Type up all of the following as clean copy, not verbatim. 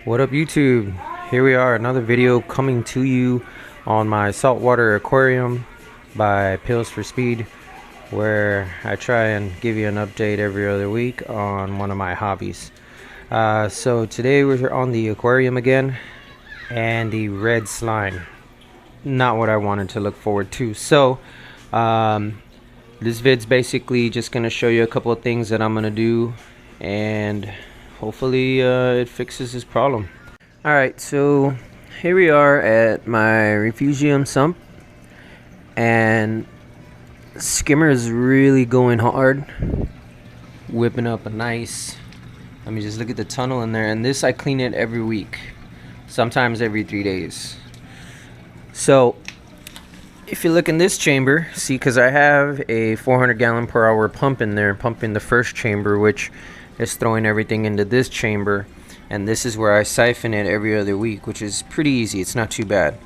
What up, YouTube? Here we are, another video coming to you on my saltwater aquarium by Pills for Speed, where I try and give you an update every other week on one of my hobbies. So today we're on the aquarium again, and the red slime. Not what I wanted to look forward to. So this vid's basically just gonna show you a couple of things that I'm gonna do, and hopefully it fixes this problem. Alright, so here we are at my refugium sump, and skimmer is really going hard, whipping up a nice, let me just look at the tunnel in there. And this, I clean it every week, sometimes every 3 days. So if you look in this chamber, see, because I have a 400 gallon per hour pump in there, pumping the first chamber, which is throwing everything into this chamber, and this is where I siphon it every other week, which is pretty easy. It's not too bad.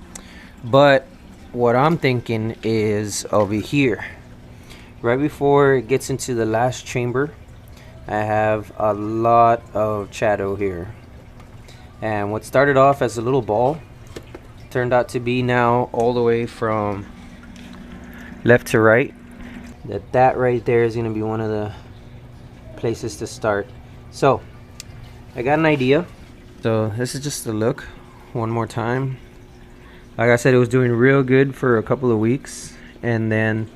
But what I'm thinking is over here, right before it gets into the last chamber, I have a lot of shadow here, and what started off as a little ball turned out to be now all the way from left to right. That right there is going to be one of the places to start. So I got an idea. So this is just a look one more time. Like I said, it was doing real good for a couple of weeks, and then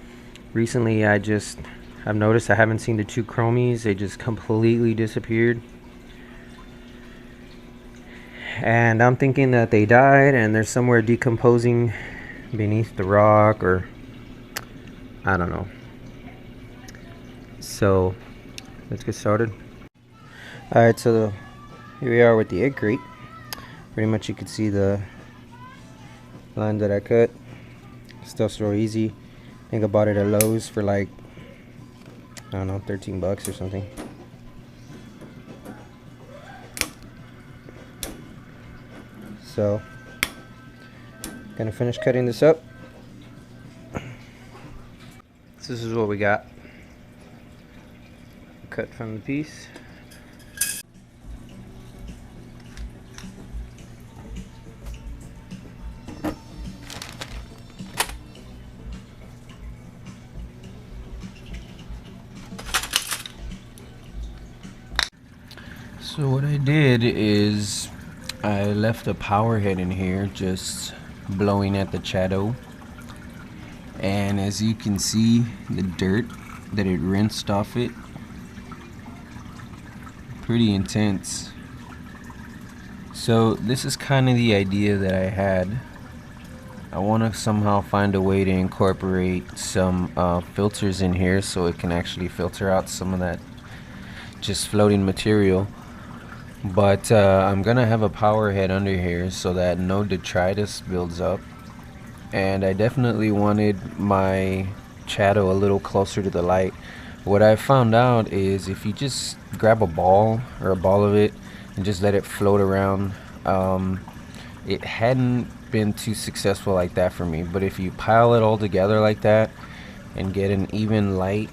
recently I've noticed I haven't seen the two chromies. They just completely disappeared, and I'm thinking that they died and they're somewhere decomposing beneath the rock, or I don't know. So let's get started. Alright, so here we are with the egg crate. Pretty much you can see the line that I cut. Stuff's real easy. I think I bought it at Lowe's for like, I don't know, 13 bucks or something. So gonna finish cutting this up. So this is what we got cut from the piece. So what I did is I left a power head in here just blowing at the shadow, and as you can see, the dirt that it rinsed off it, pretty intense. So this is kind of the idea that I had. I want to somehow find a way to incorporate some filters in here so it can actually filter out some of that just floating material. But I'm gonna have a power head under here so that no detritus builds up, and I definitely wanted my shadow a little closer to the light. What I found out is if you just grab a ball or a ball of it and just let it float around, it hadn't been too successful like that for me. But if you pile it all together like that and get an even light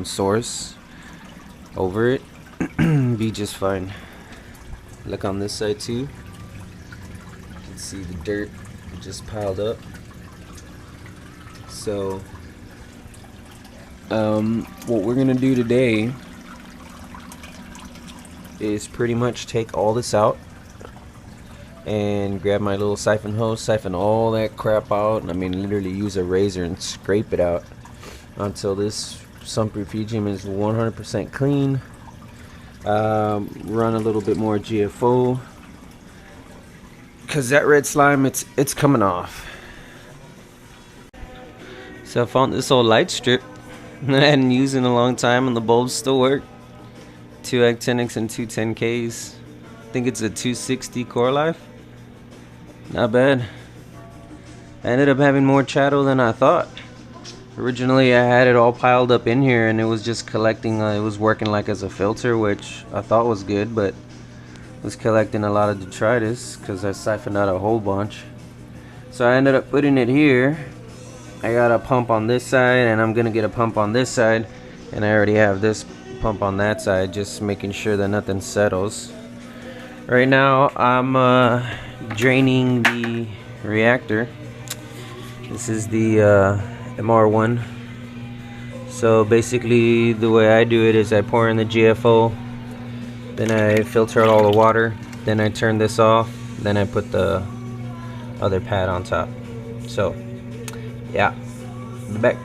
source over it, be just fine. Look on this side too. You can see the dirt just piled up. So what we're gonna do today is pretty much take all this out and grab my little siphon hose, siphon all that crap out, and I mean literally use a razor and scrape it out until this sump refugium is 100% clean. Run a little bit more GFO, because that red slime, it's coming off. So I found this old light strip that I hadn't used in a long time, and the bulbs still work. 2 actinics and 2 10Ks. I think it's a 260 core life. Not bad. I ended up having more shadow than I thought. Originally I had it all piled up in here and it was just collecting, it was working like as a filter, which I thought was good, but it was collecting a lot of detritus because I siphoned out a whole bunch. So I ended up putting it here. I got a pump on this side, and I'm gonna get a pump on this side, and I already have this pump on that side, just making sure that nothing settles. Right now I'm draining the reactor. This is the MR1. So basically the way I do it is I pour in the GFO, then I filter out all the water, then I turn this off, then I put the other pad on top. So yeah, back.